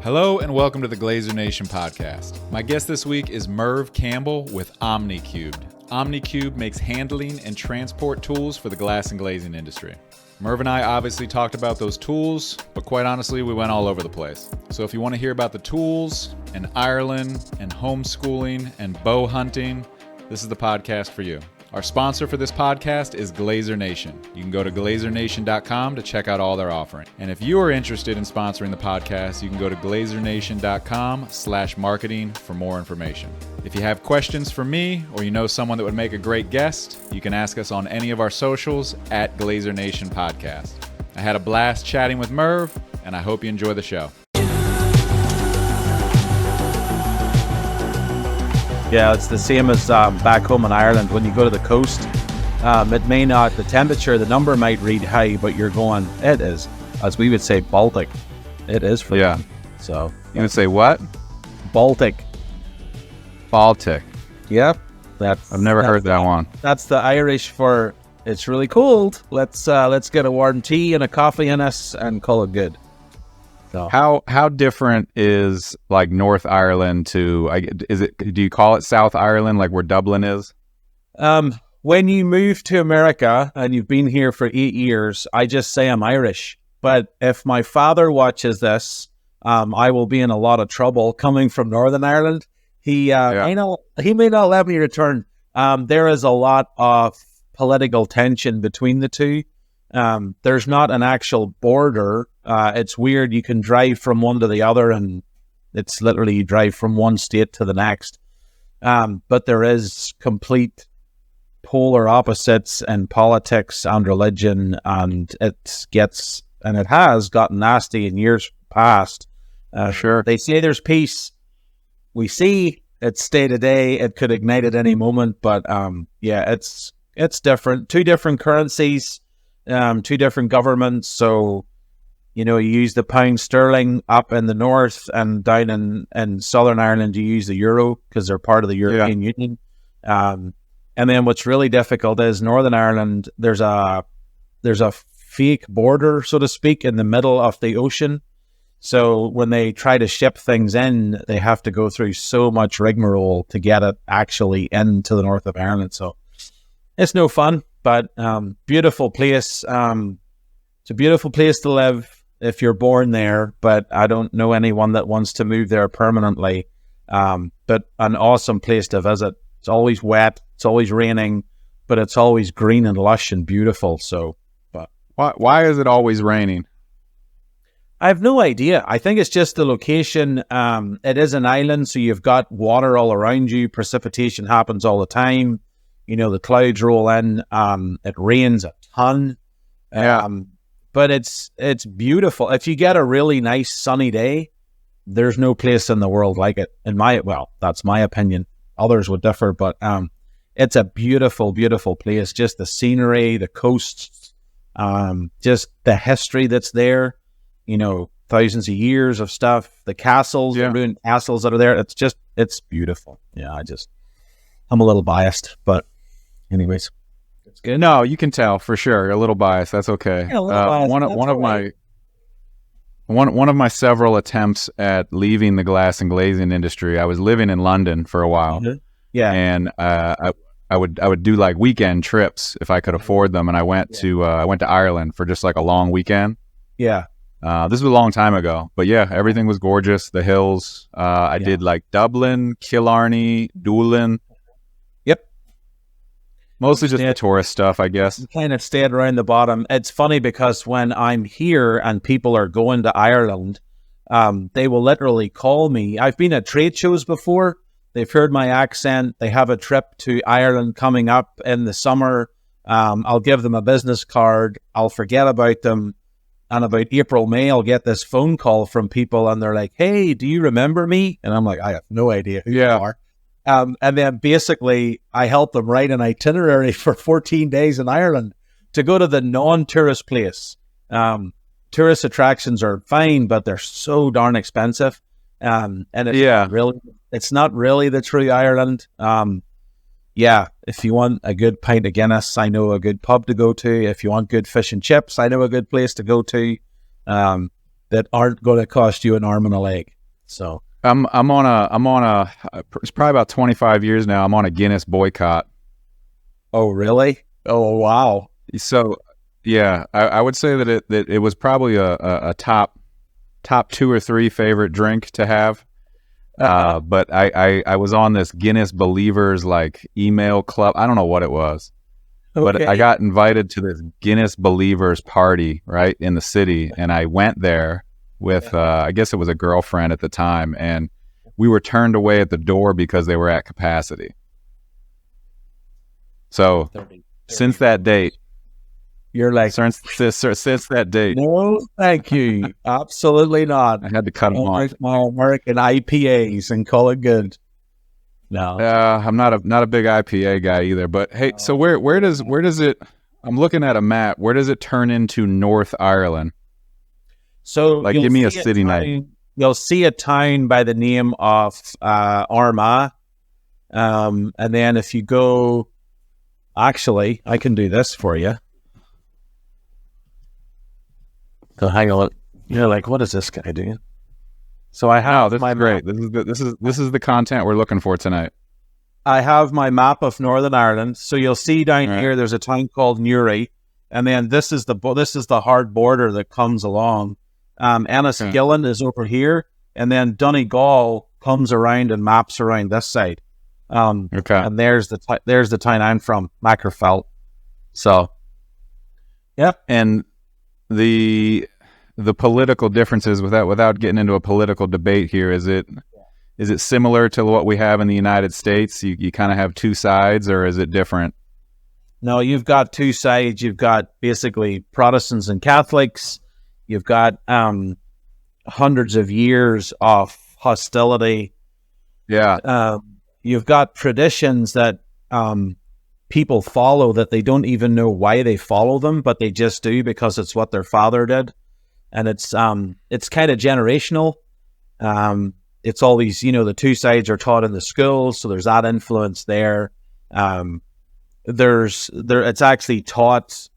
Hello and welcome to the Glazier Nation podcast. My guest this week is Merv Campbell with OmniCubed. OmniCubed makes handling and transport tools for the glass and glazing industry. Merv and I obviously talked about those tools, but quite honestly, we went all over the place. So if you want to hear about the tools and Ireland and homeschooling and bow hunting, this is the podcast for you. Our sponsor for this podcast is Glazier Nation. You can go to glaziernation.com to check out all their offerings. And if you are interested in sponsoring the podcast, you can go to glaziernation.com/marketing for more information. If you have questions for me or you know someone that would make a great guest, you can ask us on any of our socials at Glazier Nation Podcast. I had a blast chatting with Merv, and I hope you enjoy the show. Yeah, it's the same as back home in Ireland. When you go to the coast, it may not, the temperature, the number might read high, but you're going, it is, as we would say, Baltic. It is for Yeah. them. So You would say what? Baltic. Baltic. Yeah. I've never heard that one. That's the Irish for it's really cold. Let's get a warm tea and a coffee in us and call it good. So How different is like North Ireland to, do you call it South Ireland, like where Dublin is? when you move to America and you've been here for 8 years, I just say I'm Irish. But if my father watches this, I will be in a lot of trouble coming from Northern Ireland. He may not let me return. There is a lot of political tension between the two. There's not an actual border. It's weird. You can drive from one to the other, and it's literally you drive from one state to the next. But there is complete polar opposites in politics and religion, and it has gotten nasty in years past. Sure. They say there's peace. We see it's day to day. It could ignite at any moment, but it's different. Two different currencies, two different governments. So, you use the pound sterling up in the north, and down in Southern Ireland, you use the euro because they're part of the European Union. And then what's really difficult is Northern Ireland, there's a fake border, so to speak, in the middle of the ocean. So when they try to ship things in, they have to go through so much rigmarole to get it actually into the north of Ireland. So it's no fun, but beautiful place. It's a beautiful place to live if you're born there, but I don't know anyone that wants to move there permanently. But an awesome place to visit. It's always wet, it's always raining, but it's always green and lush and beautiful. So, but Why is it always raining? I have no idea. I think it's just the location. It is an island, so you've got water all around you. Precipitation happens all the time. The clouds roll in. It rains a ton. But it's beautiful. If you get a really nice sunny day, there's no place in the world like it. That's my opinion. Others would differ, but it's a beautiful, beautiful place. Just the scenery, the coasts, just the history that's there. Thousands of years of stuff, the castles, the ruined castles that are there. It's beautiful. Yeah, I'm a little biased, but anyways, it's good. No, you can tell for sure. A little biased. That's okay. Yeah, a little biased. One of my several attempts at leaving the glass and glazing industry, I was living in London for a while. Mm-hmm. Yeah. And I would do like weekend trips if I could afford them, and I went to Ireland for just like a long weekend. Yeah. This was a long time ago, but yeah, everything was gorgeous. The hills. I did like Dublin, Killarney, Doolin. Yep. Mostly just the tourist stuff, I guess. You kind of stayed around the bottom. It's funny because when I'm here and people are going to Ireland, they will literally call me. I've been at trade shows before. They've heard my accent. They have a trip to Ireland coming up in the summer. I'll give them a business card. I'll forget about them. And about April, May, I'll get this phone call from people and they're like, hey, do you remember me? And I'm like, I have no idea who you are. And then basically I help them write an itinerary for 14 days in Ireland to go to the non-tourist place. Tourist attractions are fine, but they're so darn expensive. And it's not really the true Ireland. If you want a good pint of Guinness, I know a good pub to go to. If you want good fish and chips, I know a good place to go to. that aren't going to cost you an arm and a leg. So I'm on a it's probably about 25 years now. I'm on a Guinness boycott. Oh, really? Oh, wow. So yeah, I would say that it was probably a top 2 or 3 favorite drink to have. But I was on this Guinness Believers like email club. I don't know what it was, but I got invited to this Guinness Believers party right in the city, and I went there with I guess it was a girlfriend at the time, and we were turned away at the door because they were at capacity. So 30. Since that date, you're like, since that date, no, thank you, absolutely not. I had to cut them off. My American IPAs and call it good. No, I'm not a big IPA guy either. But hey, so where does it? I'm looking at a map. Where does it turn into North Ireland? So, like, give me a city name. You'll see a town by the name of Armagh, and then if you go, actually, I can do this for you. So hang on, you're like, what is this guy doing? So I have this is great. This is the content we're looking for tonight. I have my map of Northern Ireland. So you'll see down here, there's a town called Newry, and then this is the hard border that comes along. Enniskillen is over here, and then Donegal comes around and maps around this side. And there's the town I'm from, Mackerfell. So, yeah, and the political differences, without getting into a political debate here, is it similar to what we have in the United States? You kind of have two sides, or is it different? No, you've got two sides. You've got basically Protestants and Catholics. You've got hundreds of years of hostility. Yeah. You've got traditions that people follow that they don't even know why they follow them, but they just do because it's what their father did. And it's kind of generational. It's all these, the two sides are taught in the schools, so there's that influence there. It's actually taught,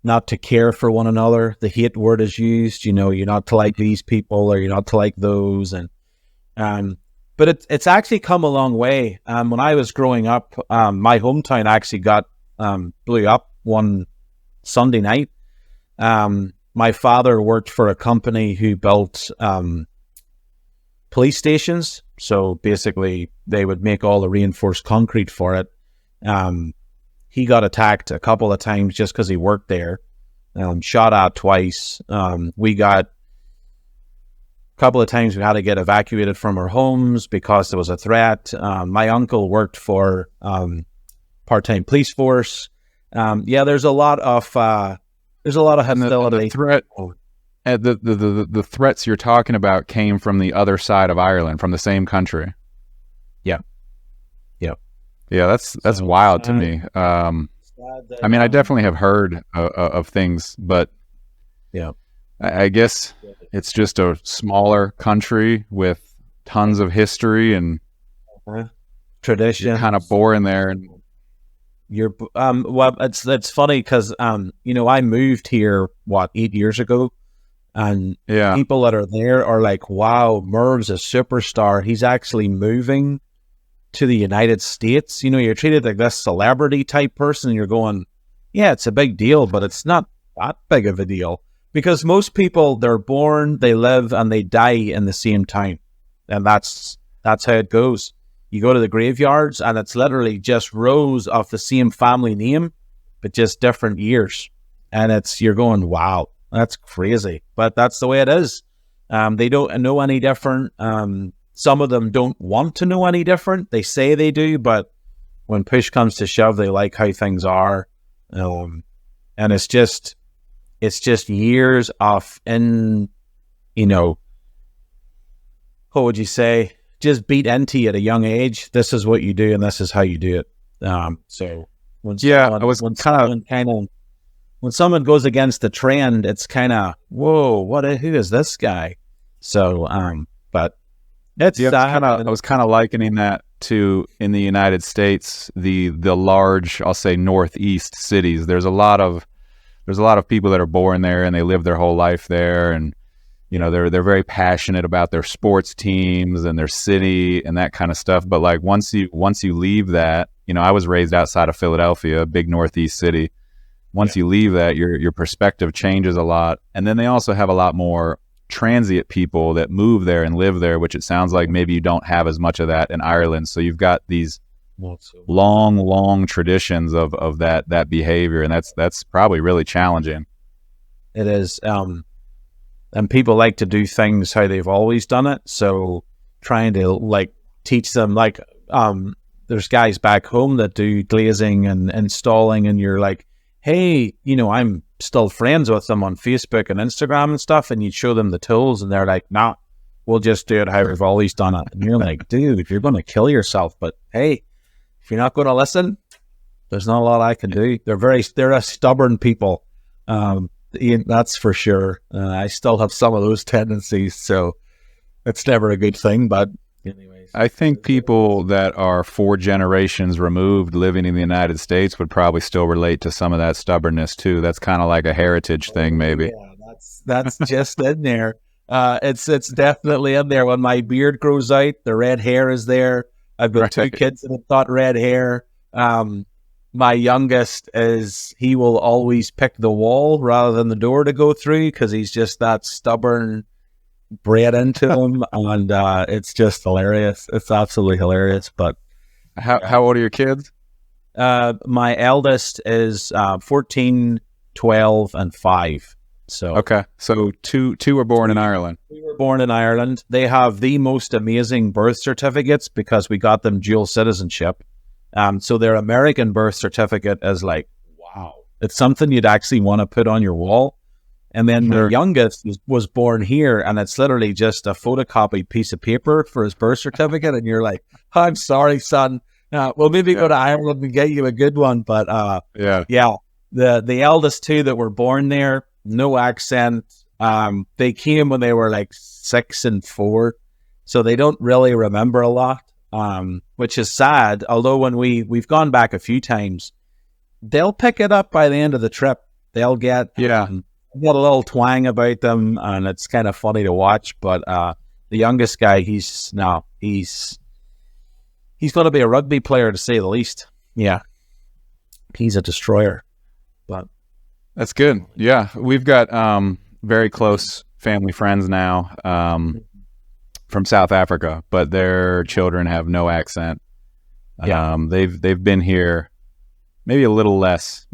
not to care for one another. The hate word is used, you're not to like these people or you're not to like those. And but it's actually come a long way. When I was growing up, my hometown actually got blew up one Sunday night. My father worked for a company who built police stations. So basically, they would make all the reinforced concrete for it. He got attacked a couple of times just because he worked there. Shot at twice. We got a couple of times we had to get evacuated from our homes because there was a threat. My uncle worked for part-time police force. There's a lot of hostility. The threats you're talking about came from the other side of Ireland, from the same country. Yeah, that's wild to me. I mean, I definitely have heard of things, but yeah, I guess it's just a smaller country with tons of history and tradition. Kind of boring there. And you're well, it's funny because I moved here 8 years ago, and people that are there are like, wow, Merv's a superstar. He's actually moving to the United States. You're treated like this celebrity type person, and you're going, yeah, it's a big deal, but it's not that big of a deal, because most people, they're born, they live, and they die in the same time, and that's how it goes. You go to the graveyards, and it's literally just rows of the same family name, but just different years, and you're going, wow, that's crazy, but that's the way it is. They don't know any different. Some of them don't want to know any different. They say they do, but when push comes to shove, they like how things are. And it's just years of what would you say? Just beat into you at a young age. This is what you do, and this is how you do it. So when someone goes against the trend, it's kind of, whoa, who is this guy? So, but it's I was kind of likening that to, in the United States, the large, I'll say, northeast cities. There's a lot of there's a lot of people that are born there and they live their whole life there, and you know, they're very passionate about their sports teams and their city and that kind of stuff. But like once you leave that, you know, I was raised outside of Philadelphia, a big Northeast city. Once you leave that, your perspective changes a lot. And then they also have a lot more transient people that move there and live there, which it sounds like maybe you don't have as much of that in Ireland. So you've got these long traditions of that behavior, and that's probably really challenging. It is. And people like to do things how they've always done it. So trying to like teach them, like there's guys back home that do glazing and installing, and you're like, hey, you know, I'm still friends with them on Facebook and Instagram and stuff, and you show them the tools and they're like, nah, we'll just do it how we've always done it. And you're like, dude, you're going to kill yourself. But hey, if you're not going to listen, there's not a lot I can do. They're a stubborn people. That's for sure. I still have some of those tendencies, so it's never a good thing. But anyways, I think people that are 4 generations removed living in the United States would probably still relate to some of that stubbornness too. That's kind of like a heritage thing, maybe. Yeah, that's just in there. It's definitely in there. When my beard grows out, the red hair is there. I've got 2 kids that have got red hair. My youngest he will always pick the wall rather than the door to go through because he's just that stubborn, bred into him, and it's just hilarious. It's absolutely hilarious. But how old are your kids? My eldest is 14, 12, and 5. So okay, so two were born in Ireland. We were born in Ireland. They have the most amazing birth certificates because we got them dual citizenship. So their American birth certificate is like, wow, it's something you'd actually want to put on your wall. And then the youngest was born here, and it's literally just a photocopied piece of paper for his birth certificate. And you're like, I'm sorry, son. We'll maybe go to Ireland and get you a good one. But the eldest 2 that were born there, no accent. They came when they were like 6 and 4, so they don't really remember a lot. Which is sad, although when we've gone back a few times, they'll pick it up by the end of the trip. They'll get a little twang about them, and it's kind of funny to watch. But the youngest guy, he's going to be a rugby player, to say the least. Yeah, he's a destroyer. But that's good. Yeah, we've got very close family friends now. From South Africa, but their children have no accent. They've been here maybe a little less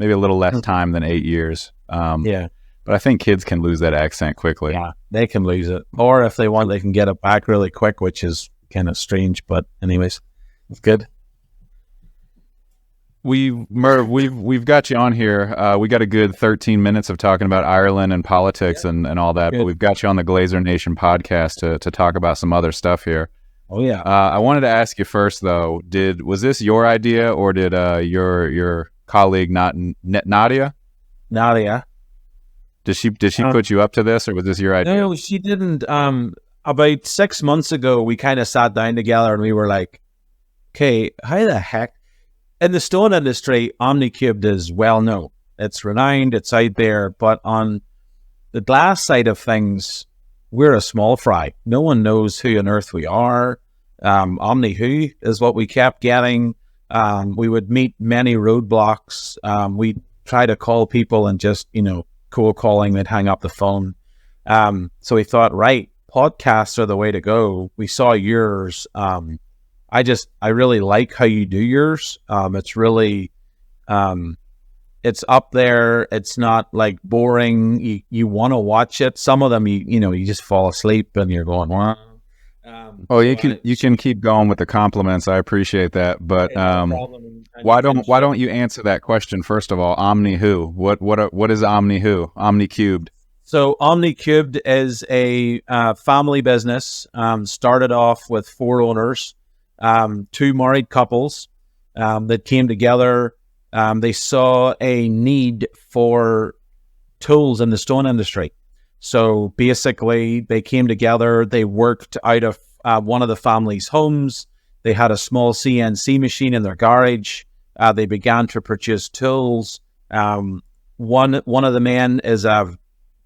time than 8 years. But I think kids can lose that accent quickly. Yeah, they can lose it, or if they want, they can get it back really quick, which is kind of strange. But anyways, it's good. Merv, we've got you on here. We got a good 13 minutes of talking about Ireland and politics and all that, but we've got you on the Glazier Nation podcast to talk about some other stuff here. Oh yeah. I wanted to ask you first though, was this your idea, or did your colleague Nadia? Did she put you up to this, or was this your idea? No, she didn't. About 6 months ago, we kind of sat down together and we were like, okay, how the heck? In the stone industry, OmniCubed is well known. It's renowned, it's out there, but on the glass side of things, we're a small fry. No one knows who on earth we are. Omni who is what we kept getting. We would meet many roadblocks. We try to call people and just, cold calling, they'd hang up the phone. So we thought, right, podcasts are the way to go. We saw yours. I really like how you do yours. It's really, it's up there. It's not like boring. You want to watch it. Some of them, you just fall asleep and you're going, wow. You can keep going with the compliments. I appreciate that. But why don't you answer that question first of all? Omni who? What is Omni who? OmniCubed. So OmniCubed is a family business. Started off with 4 owners. 2 married couples that came together. They saw a need for tools in the stone industry. So basically, they came together. They worked out of one of the family's homes. They had a small CNC machine in their garage. They began to produce tools. one of the men is a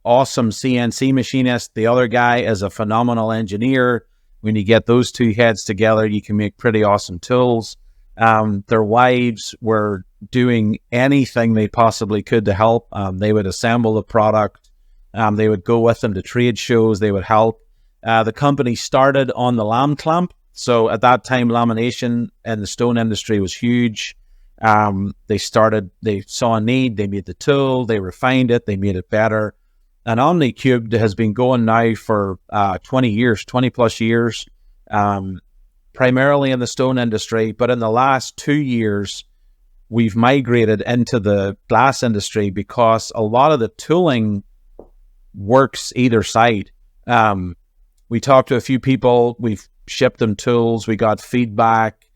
awesome CNC machinist. The other guy is a phenomenal engineer. When you get those two heads together, you can make pretty awesome tools. Their wives were doing anything they possibly could to help. They would assemble the product. They would go with them to trade shows. They would help. The company started on the lamb clamp. So at that time, lamination in the stone industry was huge. They saw a need, they made the tool, they refined it, they made it better. And OmniCubed has been going now for 20 plus years, primarily in the stone industry. But in the last 2 years, we've migrated into the glass industry because a lot of the tooling works either side. We talked to a few people, we've shipped them tools, we got feedback.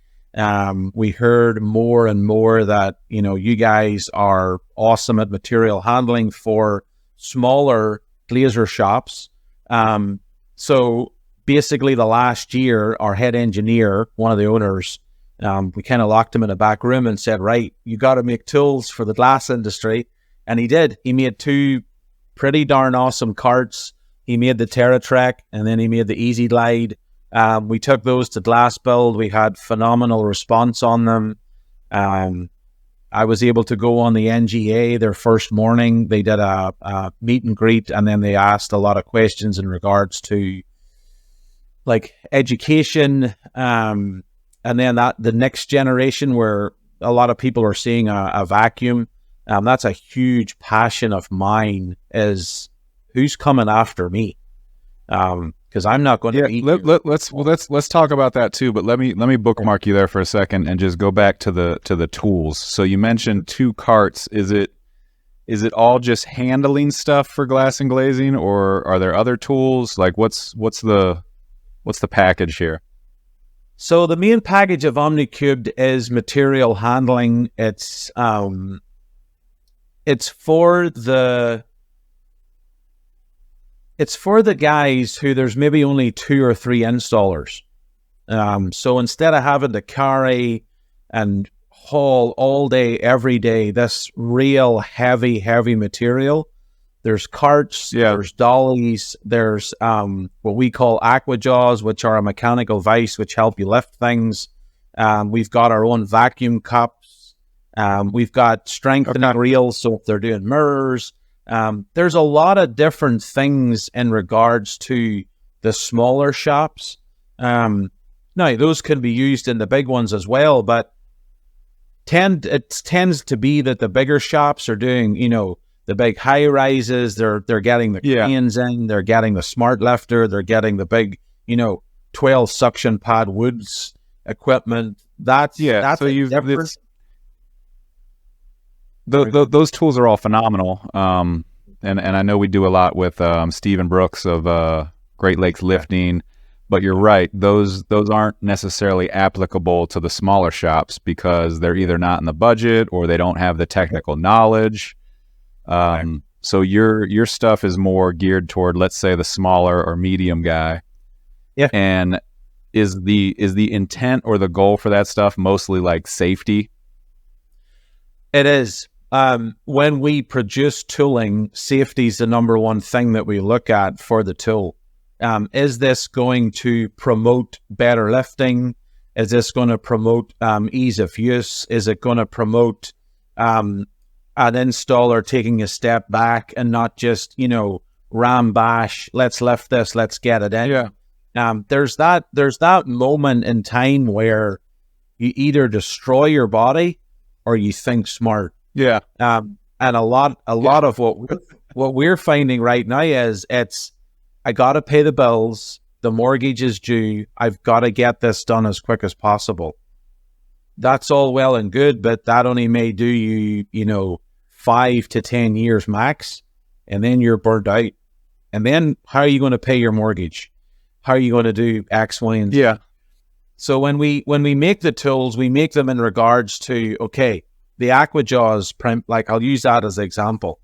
We heard more and more that, you guys are awesome at material handling for smaller glazier shops. So basically the last year, our head engineer, one of the owners, we kind of locked him in a back room and said, right, you got to make tools for the glass industry. And he did. He made 2 pretty darn awesome carts. He made the TerraTrek, and then he made the Easy Glide. We took those to glass build. We had phenomenal response on them. I was able to go on the NGA their first morning. They did a meet and greet, and then they asked a lot of questions in regards to like education. And then the next generation, where a lot of people are seeing a vacuum. That's a huge passion of mine, is who's coming after me. Because I'm not going to eat. Let's talk about that too. But let me bookmark you there for a second and just go back to the tools. So you mentioned 2 carts. Is it all just handling stuff for glass and glazing, or are there other tools? Like what's the package here? So the main package of OmniCubed is material handling. It's for the guys who there's maybe only 2 or 3 installers. So instead of having to carry and haul all day, every day, this real heavy material, there's carts, there's dollies, there's what we call aqua jaws, which are a mechanical vise which help you lift things. We've got our own vacuum cups. We've got strengthening reels, so if they're doing mirrors. There's a lot of different things in regards to the smaller shops. Now, those can be used in the big ones as well, but it tends to be that the bigger shops are doing, the big high rises. They're getting the cranes in, they're getting the smart lifter, they're getting the big, 12 suction pad woods equipment. That's so those tools are all phenomenal. And I know we do a lot with Stephen Brooks of Great Lakes Lifting, but you're right. Those aren't necessarily applicable to the smaller shops because they're either not in the budget or they don't have the technical knowledge. So your stuff is more geared toward, let's say, the smaller or medium guy. Yeah. And is the intent or the goal for that stuff mostly like safety? It is. When we produce tooling, safety is the number one thing that we look at for the tool. Is this going to promote better lifting? Is this going to promote ease of use? Is it going to promote an installer taking a step back and not just, ram bash, let's lift this, let's get it in? Yeah. There's that moment in time where you either destroy your body or you think smart. Yeah. And a lot of what we're finding right now is I got to pay the bills. The mortgage is due. I've got to get this done as quick as possible. That's all well and good, but that only may do you, 5 to 10 years max, and then you're burnt out. And then how are you going to pay your mortgage? How are you going to do X, Y, and Z? Yeah. So when we make the tools, we make them in regards to, the aqua jaws, like I'll use that as an example.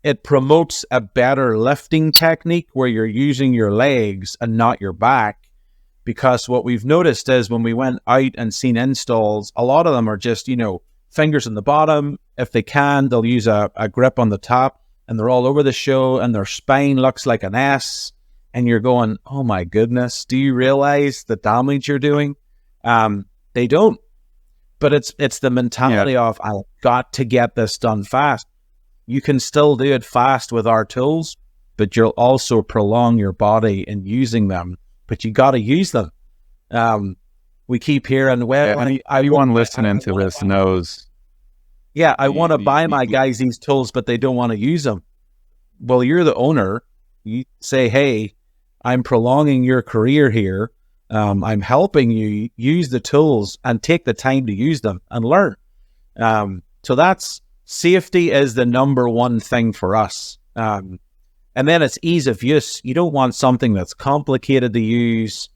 It promotes a better lifting technique where you're using your legs and not your back, because what we've noticed is when we went out and seen installs, a lot of them are just, fingers in the bottom. if they can, they'll use a grip on the top, and they're all over the show, and their spine looks like an S, and you're going, oh my goodness, do you realize the damage you're doing? They don't, but it's the mentality of, I've got to get this done fast. You can still do it fast with our tools, but you'll also prolong your body in using them, but you got to use them. We keep hearing, well, anyone listening to this knows. Yeah, I want to buy my guys these tools, but they don't want to use them. Well, you're the owner. You say, hey, I'm prolonging your career here. I'm helping you use the tools and take the time to use them and learn. So that's safety is the number one thing for us. And then it's ease of use. You don't want something that's complicated to use.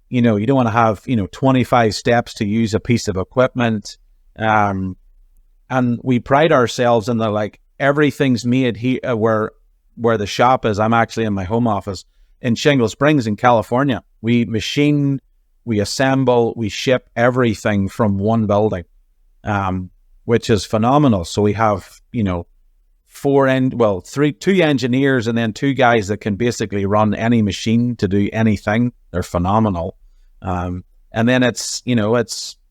You don't want to have, 25 steps to use a piece of equipment. And we pride ourselves in everything's made here where the shop is. I'm actually in my home office in Shingle Springs in California. We machine, we assemble, we ship everything from one building, which is phenomenal. So we have, 2 engineers and then 2 guys that can basically run any machine to do anything. They're phenomenal. And then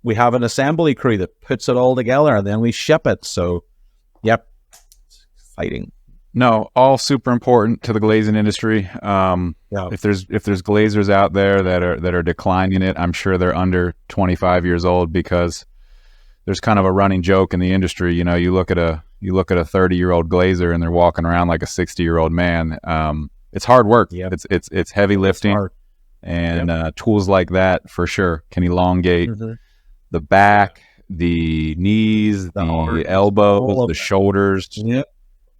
we have an assembly crew that puts it all together, and then we ship it. So, yep, it's exciting. No, all super important to the glazing industry. If there's glazers out there that are declining it, I'm sure they're under 25 years old, because there's kind of a running joke in the industry. You look at a 30-year-old glazer and they're walking around like a 60-year-old man. It's hard work. Yep. It's heavy lifting, and tools like that for sure can elongate the back, the knees, the elbows, the shoulders. Yep.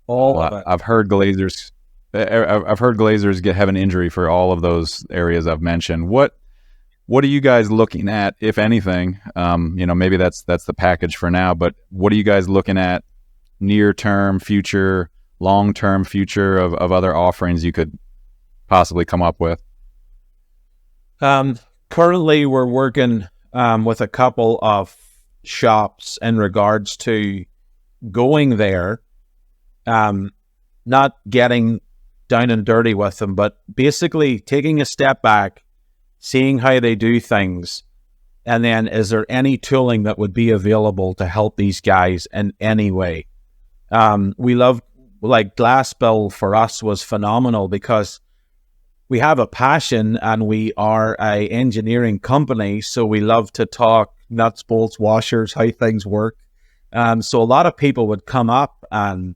All of it. I've heard glazers have an injury for all of those areas I've mentioned. What are you guys looking at, if anything? Maybe that's the package for now, but what are you guys looking at near-term future, long-term future of other offerings you could possibly come up with? Currently, we're working with a couple of shops in regards to going there, not getting down and dirty with them, but basically taking a step back, seeing how they do things, and then is there any tooling that would be available to help these guys in any way? We love, glass build for us was phenomenal because we have a passion and we are a engineering company, so we love to talk nuts, bolts, washers, how things work. So a lot of people would come up and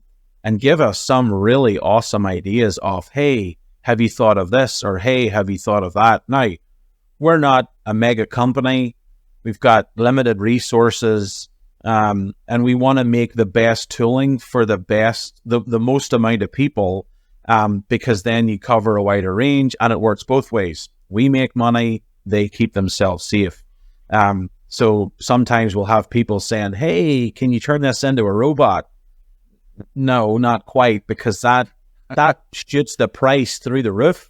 give us some really awesome ideas of, hey, have you thought of this? Or, hey, have you thought of that? Now, we're not a mega company. We've got limited resources, and we want to make the best tooling for the most amount of people, because then you cover a wider range and it works both ways. We make money, they keep themselves safe. So sometimes we'll have people saying, hey, can you turn this into a robot? No, not quite, because that shoots the price through the roof.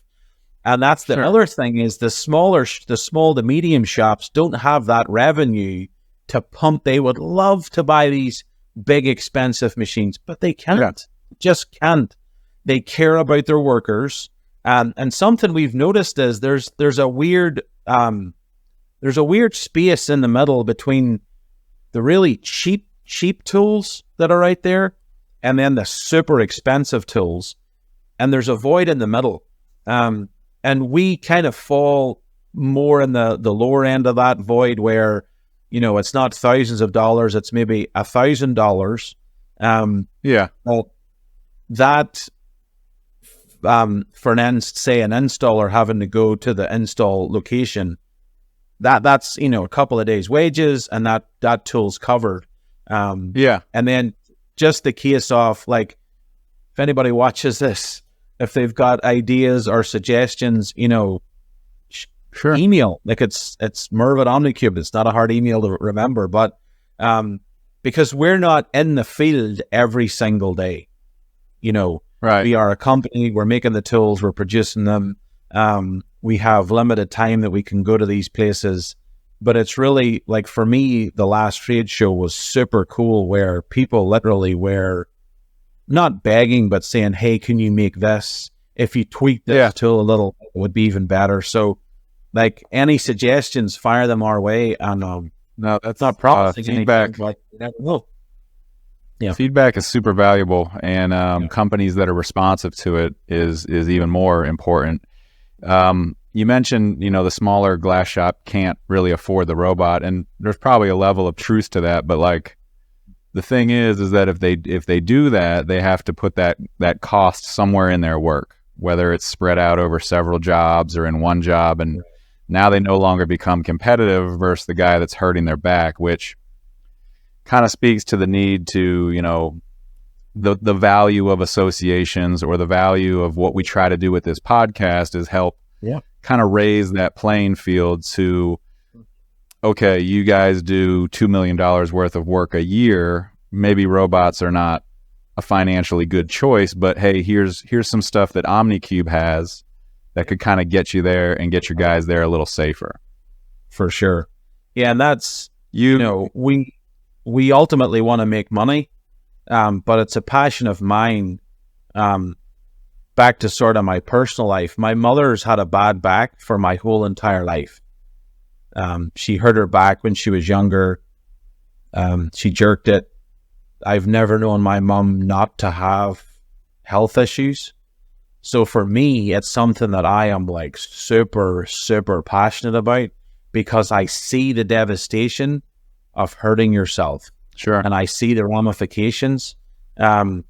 And that's the other thing is the small to medium shops don't have that revenue to pump. They would love to buy these big expensive machines, but they can't. Just can't. They care about their workers. And something we've noticed is there's a weird space in the middle between the really cheap tools that are out there and then the super expensive tools. And there's a void in the middle. And we kind of fall more in the lower end of that void where, it's not thousands of dollars, it's maybe $1,000. Well, that, for an installer having to go to the install location, that's, a couple of days wages, and that tool's covered. And then just the case of, if anybody watches this, if they've got ideas or suggestions, email. It's Merv at OmniCubed. It's not a hard email to remember, but because we're not in the field every single day, right. We are a company. We're making the tools. We're producing them. We have limited time that we can go to these places. But it's really like, for me, the last trade show was super cool, where people literally were not begging, but saying, hey, can you make this? If you tweak this tool a little, it would be even better. So like, any suggestions, fire them our way. And no, that's not promising feedback. Anything, but you never know. Yeah. Feedback is super valuable, and companies that are responsive to it is even more important. You mentioned, the smaller glass shop can't really afford the robot, and there's probably a level of truth to that. But like, the thing is that if they do that, they have to put that cost somewhere in their work, whether it's spread out over several jobs or in one job, and now they no longer become competitive versus the guy that's hurting their back, which kind of speaks to the need to, the value of associations, or the value of what we try to do with this podcast is help kind of raise that playing field to, okay, you guys do $2 million worth of work a year. Maybe robots are not a financially good choice, but hey, here's some stuff that OmniCubed has that could kind of get you there and get your guys there a little safer. For sure. Yeah, and that's, we ultimately want to make money, but it's a passion of mine. Back to sort of my personal life, my mother's had a bad back for my whole entire life. She hurt her back when she was younger. She jerked it. I've never known my mom not to have health issues. So for me, it's something that I am like super, super passionate about, because I see the devastation of hurting yourself. Sure. And I see the ramifications. And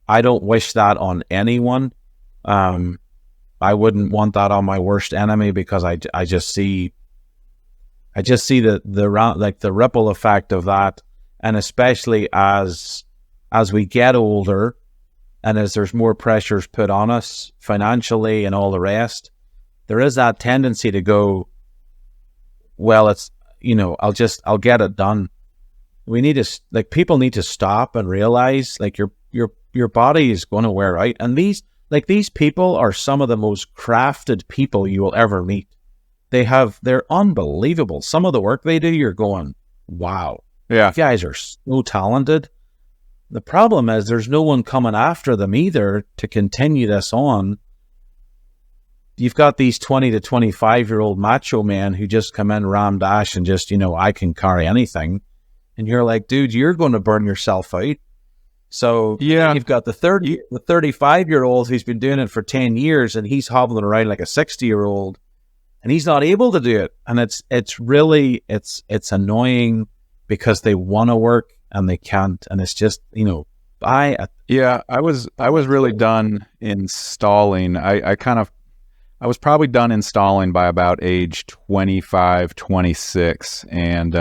I don't wish that on anyone. I wouldn't want that on my worst enemy, because I just see the ripple effect of that. And especially as we get older, and as there's more pressures put on us financially and all the rest, there is that tendency to go, well, it's, I'll get it done. We need to, people need to stop and realize, your body is going to wear out. And these people are some of the most crafted people you will ever meet. They're unbelievable. Some of the work they do, you're going, wow. Yeah. You guys are so talented. The problem is there's no one coming after them either to continue this on. You've got these 20 to 25-year-old macho men who just come in, ram dash, and just, I can carry anything. And you're like, dude, you're going to burn yourself out. So you've got the 35-year-old who's been doing it for 10 years, and he's hobbling around like a 60-year-old, and he's not able to do it. And it's really annoying, because they want to work and they can't. And it's just, I was really done installing. I was probably done installing by about age 25, 26. And,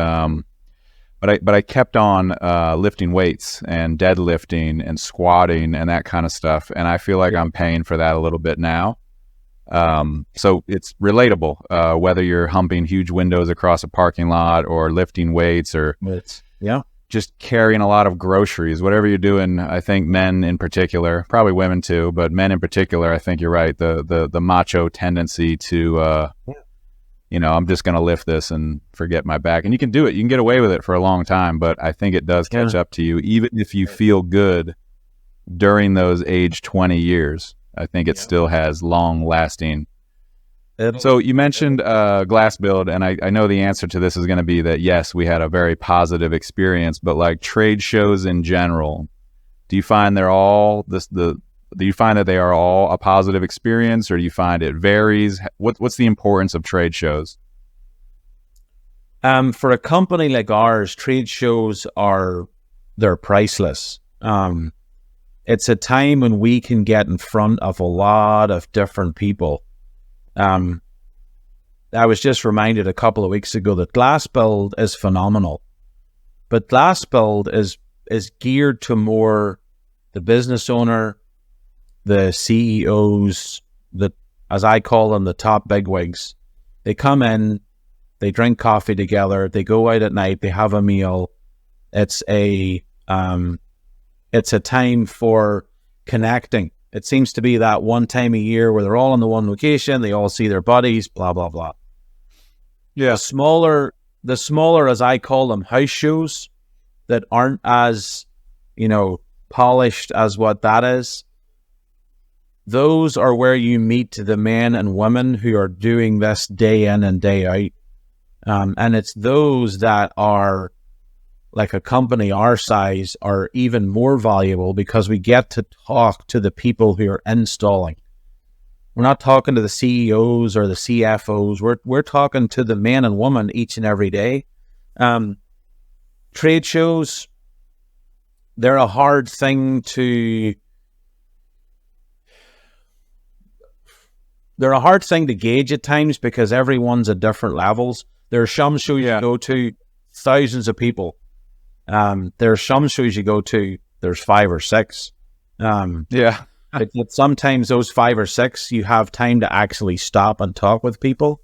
but I kept on lifting weights and deadlifting and squatting and that kind of stuff. And I feel like I'm paying for that a little bit now. So it's relatable, whether you're humping huge windows across a parking lot, or lifting weights, or just carrying a lot of groceries, whatever you're doing. I think men in particular, probably women too, but men in particular, I think you're right. The macho tendency to, I'm just going to lift this and forget my back. And you can do it. You can get away with it for a long time, but I think it does catch up to you, even if you feel good during those age 20 years. I think it still has long-lasting. So you mentioned glass build, and I know the answer to this is going to be that, yes, we had a very positive experience, but like trade shows in general, do you find do you find that they are all a positive experience, or do you find it varies? What's the importance of trade shows? For a company like ours, trade shows they're priceless. It's a time when we can get in front of a lot of different people. I was just reminded a couple of weeks ago that glass build is phenomenal, but glass build is geared to more the business owner, the CEOs, as I call them, the top bigwigs. They come in, they drink coffee together, they go out at night, they have a meal. It's a time for connecting. It seems to be that one time a year where they're all in the one location, they all see their buddies, blah, blah, blah. Yeah. The smaller, as I call them, house shows that aren't as, polished as what that is. Those are where you meet the men and women who are doing this day in and day out. And it's those that are, like a company our size, are even more valuable because we get to talk to the people who are installing. We're not talking to the CEOs or the CFOs. We're talking to the men and women each and every day. Trade shows, they're a hard thing to gauge at times because everyone's at different levels. There are some shows you go to, thousands of people. There are some shows you go to, there's 5 or 6. But sometimes those 5 or 6, you have time to actually stop and talk with people.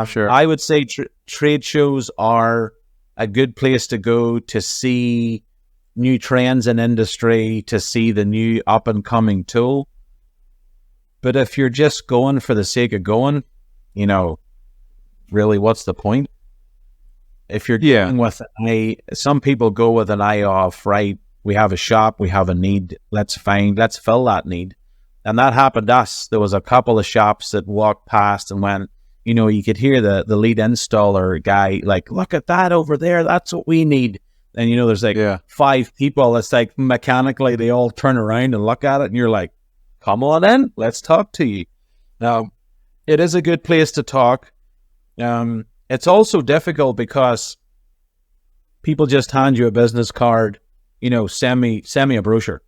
Sure. I would say trade shows are a good place to go to see new trends in industry, to see the new up and coming tool. But if you're just going for the sake of going, really, what's the point? If you're going with some people go with an eye off, right? We have a shop, we have a need, let's fill that need. And that happened to us. There was a couple of shops that walked past and went, you could hear the lead installer guy, like, look at that over there, that's what we need. And there's like 5 people, it's like mechanically they all turn around and look at it and you're like, come on in, let's talk to you. Now, it is a good place to talk. It's also difficult because people just hand you a business card, send me a brochure.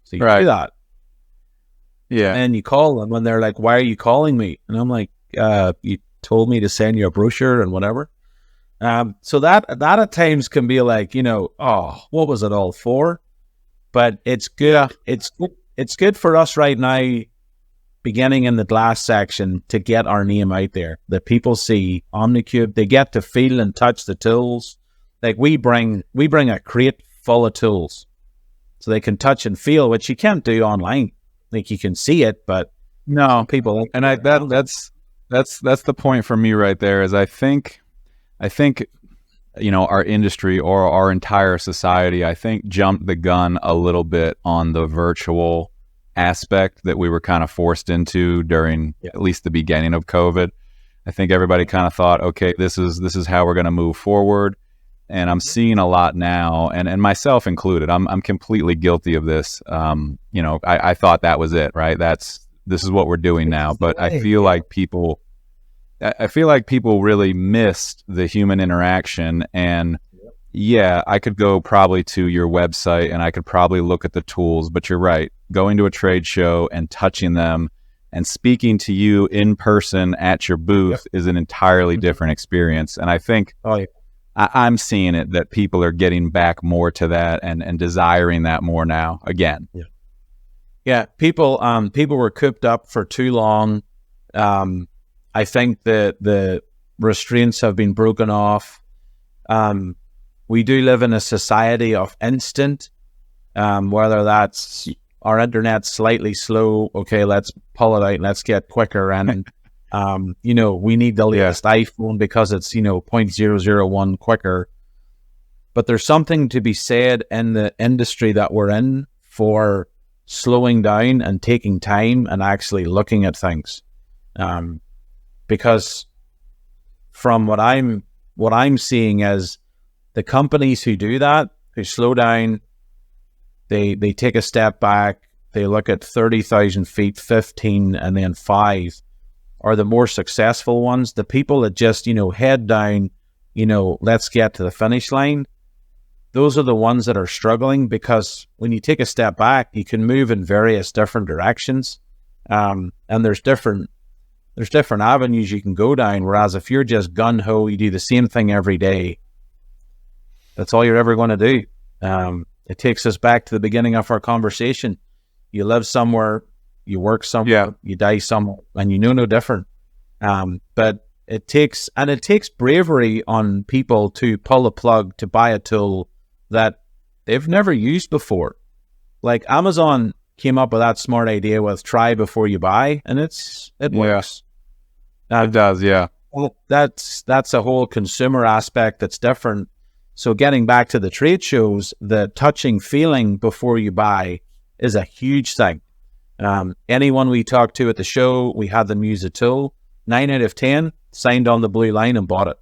So you do that. Yeah. And you call them and they're like, why are you calling me? And I'm like, you told me to send you a brochure and whatever. So that at times can be like, what was it all for? But it's good. It's good for us right now, beginning in the glass section, to get our name out there. That people see OmniCubed, they get to feel and touch the tools. Like we bring a crate full of tools, so they can touch and feel, which you can't do online. Like you can see it, but no people. And that's the point for me right there. Is I think our industry or our entire society, I think, jumped the gun a little bit on the virtual aspect that we were kind of forced into during at least the beginning of COVID. I think everybody kind of thought, okay, this is how we're going to move forward. And I'm seeing a lot now, and myself included. I'm completely guilty of this. I thought that was it, right? This is what we're doing now. But I feel like people really missed the human interaction. And I could go probably to your website and I could probably look at the tools, but you're right. Going to a trade show and touching them and speaking to you in person at your booth is an entirely different experience. And I think I'm seeing it that people are getting back more to that and desiring that more now again. Yeah. People were cooped up for too long. I think that the restraints have been broken off. We do live in a society of instant, whether that's our internet's slightly slow. Okay, let's pull it out. Let's get quicker. And, we need the latest iPhone because it's, 0.001 quicker. But there's something to be said in the industry that we're in for slowing down and taking time and actually looking at things. Because from what I'm seeing is the companies who do that, who slow down, they take a step back, they look at 30,000 feet, 15, and then 5 are the more successful ones. The people that just, head down, let's get to the finish line. Those are the ones that are struggling because when you take a step back, you can move in various different directions. And there's different avenues you can go down. Whereas if you're just gung-ho, you do the same thing every day, that's all you're ever going to do. It takes us back to the beginning of our conversation. You live somewhere, you work somewhere, you die somewhere, and no different. But it takes bravery on people to pull a plug, to buy a tool that they've never used before. Like Amazon came up with that smart idea with try before you buy, and it works. It does, yeah. Well, that's a whole consumer aspect that's different. So getting back to the trade shows, the touching feeling before you buy is a huge thing. Anyone we talked to at the show, we had them use a tool. 9 out of 10 signed on the blue line and bought it.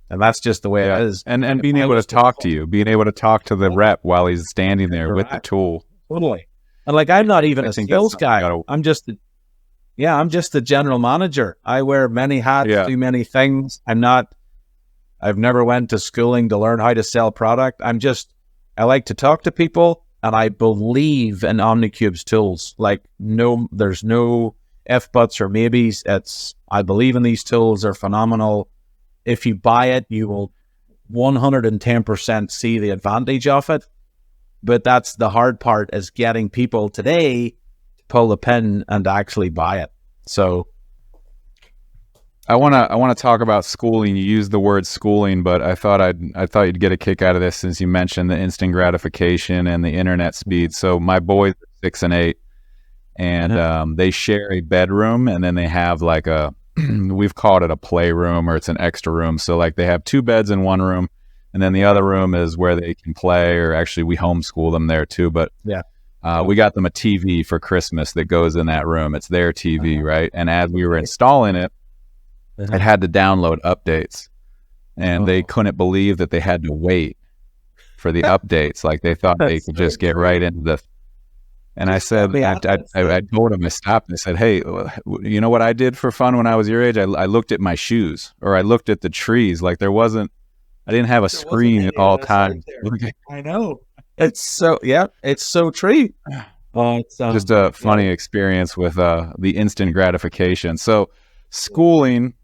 And that's just the way it is. And being able to talk to you, being able to talk to the rep while he's standing there with the tool. Totally. And like, I'm not even a skills guy. I'm just the general manager. I wear many hats, do many things. I've never went to schooling to learn how to sell product. I like to talk to people, and I believe in OmniCube's tools. Like, there's no F buts or maybes. I believe in these tools. They're phenomenal. If you buy it, you will 110% see the advantage of it. But that's the hard part, is getting people today to pull the pin and actually buy it. So I want to talk about schooling. You used the word schooling, but I thought you'd get a kick out of this since you mentioned the instant gratification and the internet speed. So my boys are 6 and 8, and they share a bedroom, and then they have like we've called it a playroom, or it's an extra room. So like they have 2 beds in one room, and then the other room is where they can play, or actually we homeschool them there too. But we got them a TV for Christmas that goes in that room. It's their TV, right? And as we were installing it, it had to download updates, and they couldn't believe that they had to wait for the updates. Like they thought they could just get right into the. And I said, I told him, I stopped and I said, hey, you know what I did for fun when I was your age? I looked at my shoes, or I looked at the trees. Like I didn't have a screen at all times. I know. It's so true. It's just a funny experience with the instant gratification. So schooling,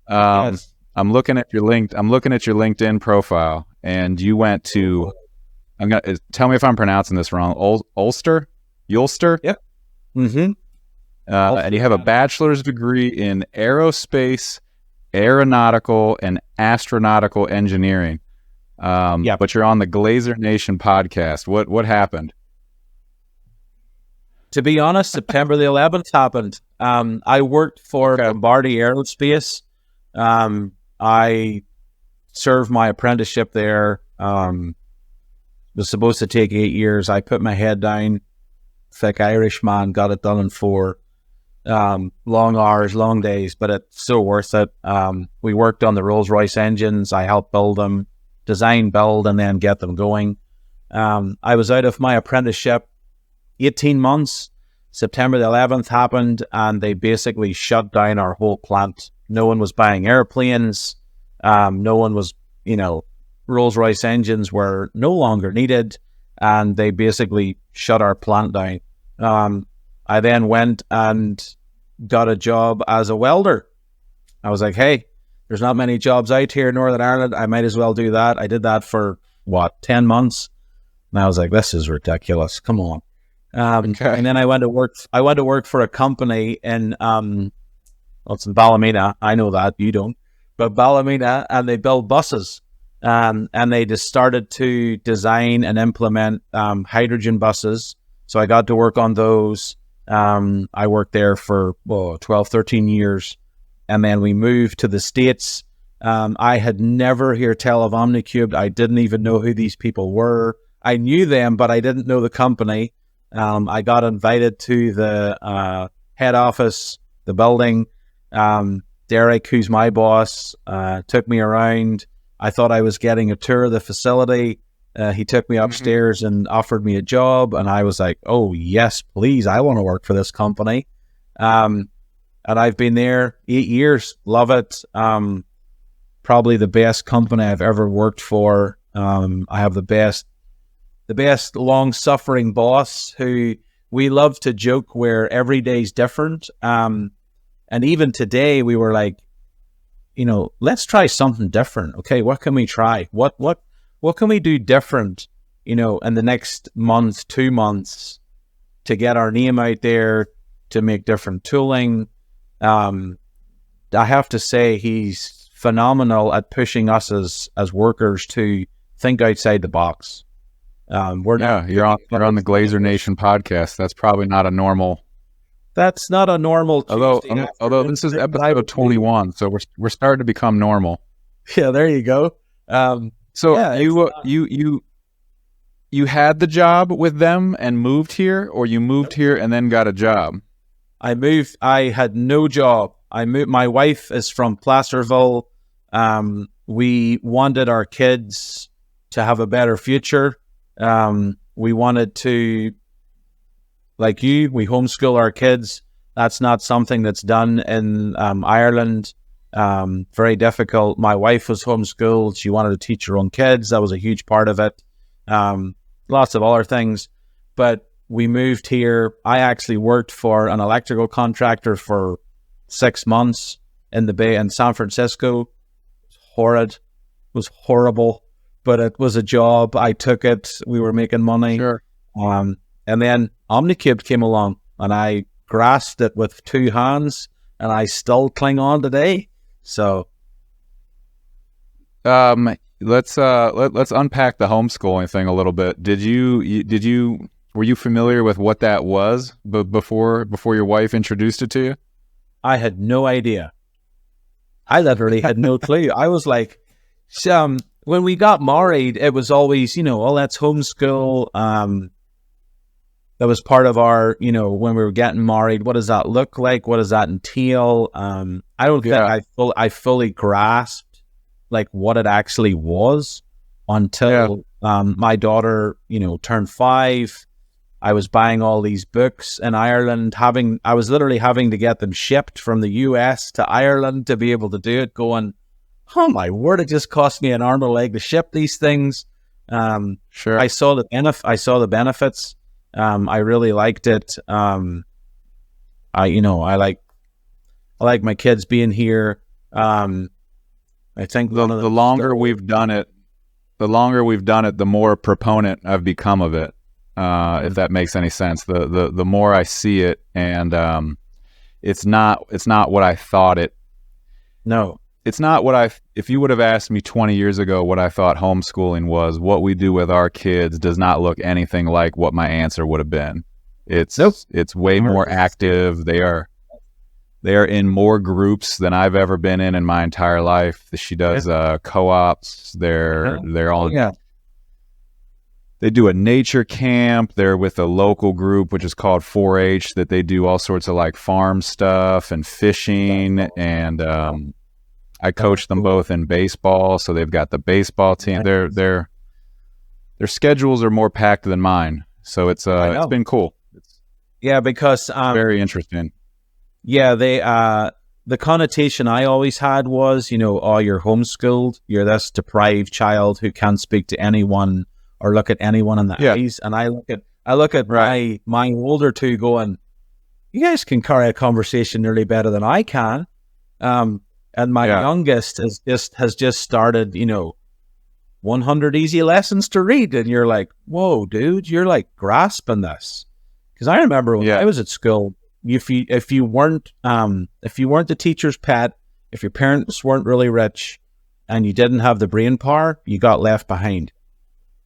I'm looking at your LinkedIn profile, and you went to, tell me if I'm pronouncing this wrong, Ulster? Yep. Mm-hmm. And you have a bachelor's degree in aerospace, aeronautical, and astronautical engineering. But you're on the Glazier Nation podcast. What happened? To be honest, September the 11th happened. I worked for Bombardier Aerospace. I served my apprenticeship there. Was supposed to take 8 years. I put my head down. Thick Irish man, got it done in 4. Long hours, long days, but it's so worth it. We worked on the Rolls-Royce engines. I helped build them, design, build, and then get them going. I was out of my apprenticeship 18 months. September the 11th happened, and they basically shut down our whole plant. No one was buying airplanes. No one was, Rolls-Royce engines were no longer needed, and they basically shut our plant down. I then went and got a job as a welder. I was like, hey, there's not many jobs out here in Northern Ireland. I might as well do that. I did that for 10 months. And I was like, this is ridiculous. Come on. And then I went to work for a company in, it's in Ballymena. I know that, you don't, but Ballymena, and they build buses. And they just started to design and implement hydrogen buses. So I got to work on those. I worked there for 12, 13 years. And then we moved to the States. I had never heard tell of OmniCubed. I didn't even know who these people were. I knew them, but I didn't know the company. I got invited to the head office, the building. Derek, who's my boss, took me around. I thought I was getting a tour of the facility. He took me upstairs and offered me a job. And I was like, oh, yes, please. I want to work for this company. And I've been there 8 years. Love it. Probably the best company I've ever worked for. I have the best long-suffering boss who we love to joke where every day's different. And even today we were like, let's try something different. Okay, what can we try? What can we do different, in the next month, 2 months to get our name out there, to make different tooling? I have to say he's phenomenal at pushing us as workers to think outside the box. You're on the Glazier Nation podcast. That's probably not a normal That's not a normal Tuesday. Although this is episode 21, so we're starting to become normal. Yeah, there you go. You had the job with them and moved here, or you moved here and then got a job? I moved. I had no job. I moved. My wife is from Placerville. We wanted our kids to have a better future. We wanted to, like you, we homeschool our kids. That's not something that's done in Ireland. Very difficult. My wife was homeschooled. She wanted to teach her own kids. That was a huge part of it. Lots of other things. But we moved here. I actually worked for an electrical contractor for 6 months in the Bay in San Francisco. It was horrid. It was horrible, but it was a job. I took it. We were making money. Sure. And then OmniCubed came along, and I grasped it with 2 hands, and I still cling on today. So, let's unpack the homeschooling thing a little bit. Were you familiar with what that was before your wife introduced it to you? I had no idea. I literally had no clue. I was like, when we got married, it was always, let's homeschool. That was part of our, when we were getting married. What does that look like? What does that entail? I don't think I fully grasped like what it actually was until my daughter, turned 5. I was buying all these books in Ireland. I was literally having to get them shipped from the US to Ireland to be able to do it. Going, oh my word! It just cost me an arm and a leg to ship these things. Sure. I saw the benefits. I really liked it. I like my kids being here. I think the longer we've done it, the more proponent I've become of it. If that makes any sense. The more I see it, and it's not what I thought it. No, it's not what if you would have asked me 20 years ago what I thought homeschooling was, what we do with our kids does not look anything like what my answer would have been. It's way more active. They are in more groups than I've ever been in my entire life. She does co-ops. They're all they do a nature camp. They're with a local group which is called 4-H, that they do all sorts of like farm stuff and fishing, and I coach them both in baseball, so they've got the baseball team. Their schedules are more packed than mine, so it's been cool. Because very interesting. Yeah, the connotation I always had was, you're homeschooled, you're this deprived child who can't speak to anyone or look at anyone in the eyes. And I look at my older two going, you guys can carry a conversation nearly better than I can. And my youngest has just started, 100 easy lessons to read. And you're like, whoa, dude, you're like grasping this. Because I remember when I was at school, if you weren't the teacher's pet, if your parents weren't really rich and you didn't have the brain power, you got left behind.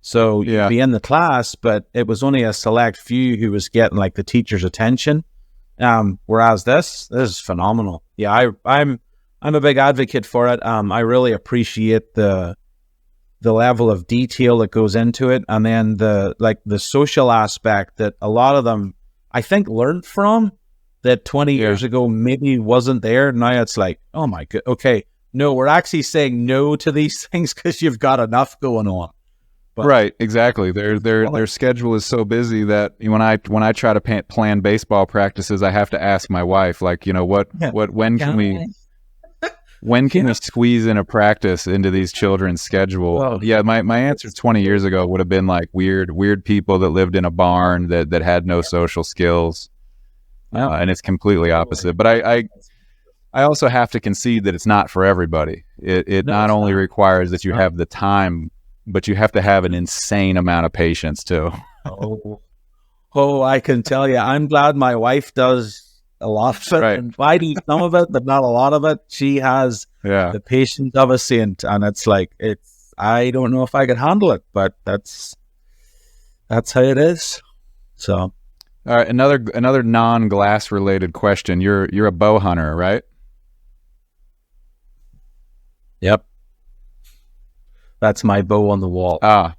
So you'd be in the class, but it was only a select few who was getting like the teacher's attention. Whereas this is phenomenal. Yeah, I'm a big advocate for it. I really appreciate the level of detail that goes into it, and then the social aspect that a lot of them I think learned from that 20 years ago maybe wasn't there. Now it's like, oh my god, okay, no, we're actually saying no to these things because you've got enough going on. But, right, exactly. Their schedule is so busy that when I try to plan baseball practices, I have to ask my wife, like, when can we squeeze in a practice into these children's schedule? Well, my answer 20 years ago would have been like weird people that lived in a barn that had no social skills, and it's completely opposite. But I also have to concede that it's not for everybody. It not only requires that you have the time, but you have to have an insane amount of patience too. I can tell you, I'm glad my wife does a lot of it. Right. And I do some of it, but not a lot of it. She has the patience of a saint, and it's like, I don't know if I could handle it, but that's how it is. So All right, another non-glass related question. You're a bow hunter, right? Yep. That's my bow on the wall. Ah,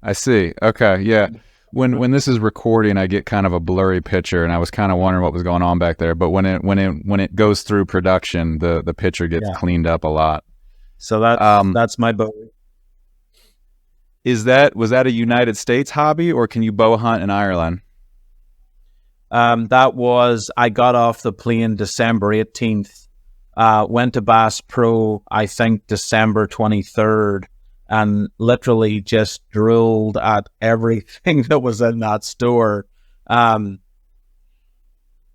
I see. Okay, yeah. When this is recording, I get kind of a blurry picture, and I was kind of wondering what was going on back there. But when it goes through production, the picture gets cleaned up a lot. So that's my bow. Was that a United States hobby, or can you bow hunt in Ireland? I got off the plane December 18th, went to Bass Pro, I think December 23rd, and literally just drilled at everything that was in that store. And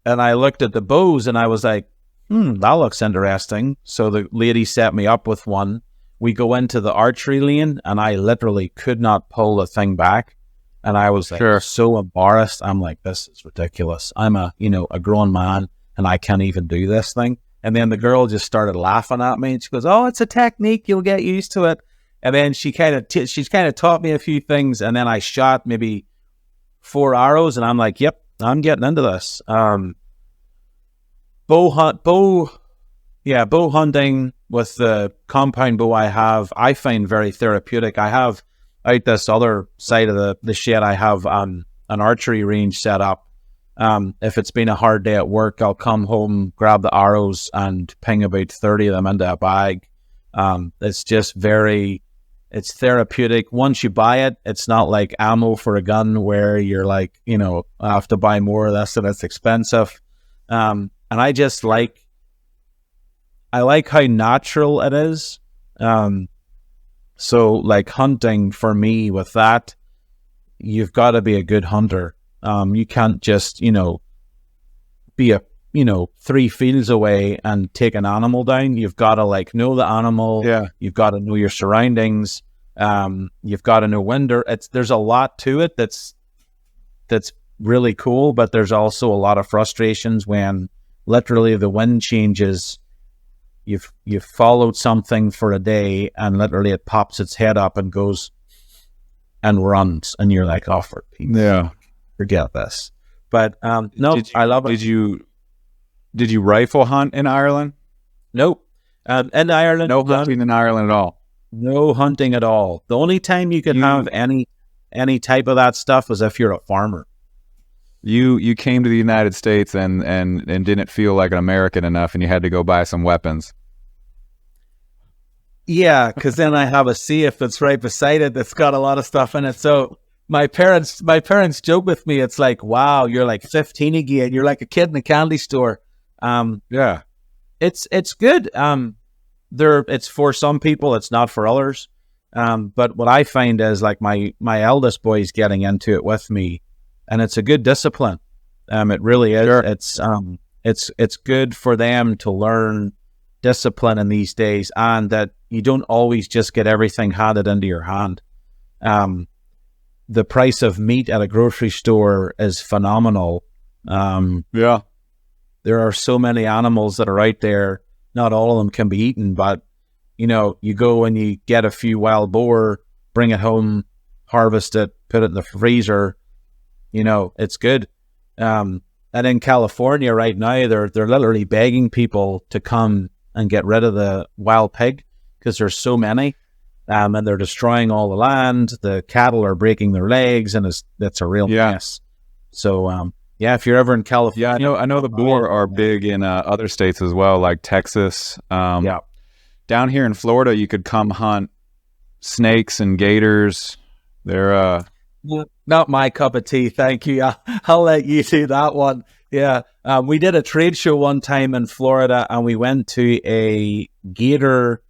I looked at the bows and I was like, that looks interesting. So the lady set me up with one. We go into the archery lane and I literally could not pull the thing back. And I was like, so embarrassed. I'm like, this is ridiculous. I'm a grown man and I can't even do this thing. And then the girl just started laughing at me and she goes, oh, it's a technique. You'll get used to it. And then she's kind of taught me a few things. And then I shot maybe 4 arrows and I'm like, yep, I'm getting into this. Bow hunting with the compound bow I find very therapeutic. I have out this other side of the shed, I have an archery range set up. If it's been a hard day at work, I'll come home, grab the arrows and ping about 30 of them into a bag. It's therapeutic. Once you buy it, it's not like ammo for a gun where you're like, I have to buy more of this and it's expensive. And I like how natural it is. So like hunting for me with that, you've got to be a good hunter. You can't just, be 3 fields away and take an animal down. You've got to know the animal. Yeah. You've got to know your surroundings. You've got to know when there's a lot to it that's really cool, but there's also a lot of frustrations when literally the wind changes. You've followed something for a day and literally it pops its head up and goes and runs and you're like, oh, forget this. But no, I love it. Did you rifle hunt in Ireland? Nope. In Ireland, no hunting in Ireland at all. No hunting at all. The only time you could have any type of that stuff was if you're a farmer. You came to the United States and didn't feel like an American enough, and you had to go buy some weapons. Yeah, because then I have a safe that's right beside it that's got a lot of stuff in it. So my parents joke with me. It's like, wow, you're like 15 again. You're like a kid in a candy store. Yeah, it's good. It's for some people. It's not for others. But what I find is like my eldest boy is getting into it with me. And it's a good discipline. It really is. Sure. It's good for them to learn discipline in these days, and that you don't always just get everything handed into your hand. The price of meat at a grocery store is phenomenal. Yeah, there are so many animals that are out there. Not all of them can be eaten, but you go and you get a few wild boar, bring it home, harvest it, put it in the freezer. It's good. And in California right now, they're literally begging people to come and get rid of the wild pig because there's so many, and they're destroying all the land. The cattle are breaking their legs, and that's a real mess. So, if you're ever in California, I know the boar are big in other states as well, like Texas. Down here in Florida, you could come hunt snakes and gators. They're not my cup of tea, thank you. I'll let you do that one. Yeah, we did a trade show one time in Florida, and we went to a gator.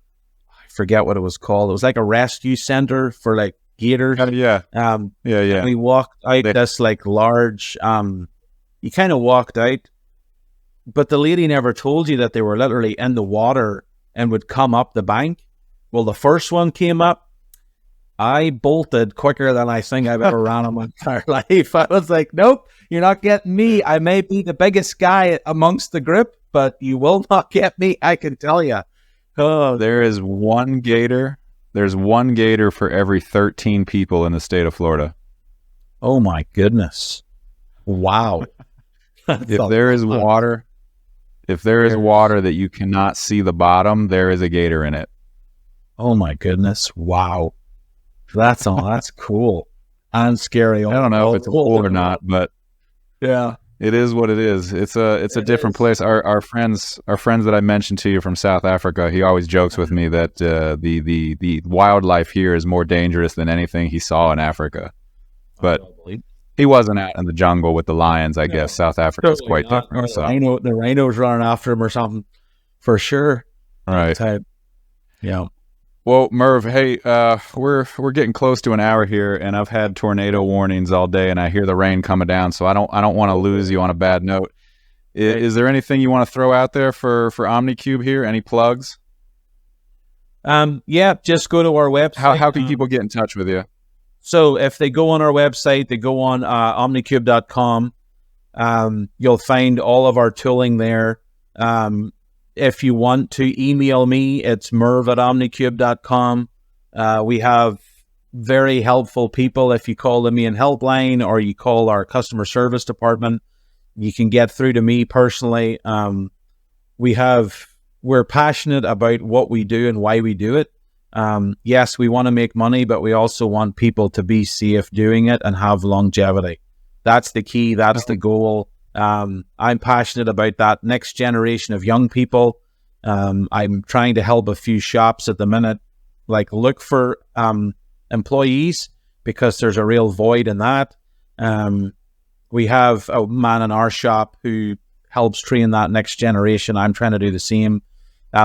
I forget what it was called. It was like a rescue center for like gators. Yeah. And we walked out this like large. You kind of walked out, but the lady never told you that they were literally in the water and would come up the bank. Well, the first one came up. I bolted quicker than I think I've ever ran in my entire life. I was like, nope, you're not getting me. I may be the biggest guy amongst the group, but you will not get me, I can tell you. Oh, there is one gator. There's one gator for every 13 people in the state of Florida. Oh, my goodness. Wow. If there is water that you cannot see the bottom, there is a gator in it. Oh my goodness. Wow. That's cool and scary. I don't know if it's cool or not, but yeah, it is what it is. It's a different place. Our friends that I mentioned to you from South Africa, he always jokes with me that the wildlife here is more dangerous than anything he saw in Africa. But he wasn't out in the jungle with the lions, I guess. South Africa is quite different. So. The rhinos running after him or something, for sure. Right. Yeah. Well, Merv, hey, we're getting close to an hour here, and I've had tornado warnings all day, and I hear the rain coming down, so I don't want to lose you on a bad note. Is there anything you want to throw out there for OmniCubed here? Any plugs? Yeah, just go to our website. How can people get in touch with you? So if they go on our website, they go on omnicubed.com. You'll find all of our tooling there. If you want to email me, it's merv@omnicubed.com. We have very helpful people. If you call the main helpline or you call our customer service department, you can get through to me personally. We're passionate about what we do and why we do it. Yes, we want to make money, but we also want people to be safe doing it and have longevity. That's the key. That's the goal. I'm passionate about that next generation of young people. I'm trying to help a few shops at the minute, like look for employees, because there's a real void in that. We have a man in our shop who helps train that next generation. I'm trying to do the same.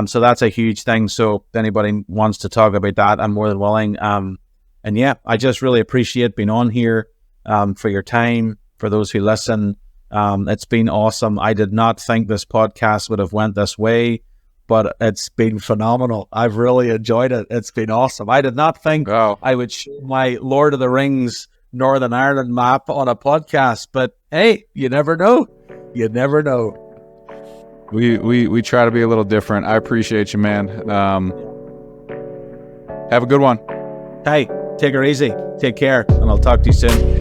So that's a huge thing. So if anybody wants to talk about that, I'm more than willing. And yeah, I just really appreciate being on here, for your time, for those who listen. It's been awesome. I did not think this podcast would have went this way, but it's been phenomenal. I've really enjoyed it. It's been awesome. I did not think I would show my Lord of the Rings Northern Ireland map on a podcast, but hey, you never know. You never know. We try to be a little different. I appreciate you, man. Have a good one. Hey, take her easy. Take care, and I'll talk to you soon.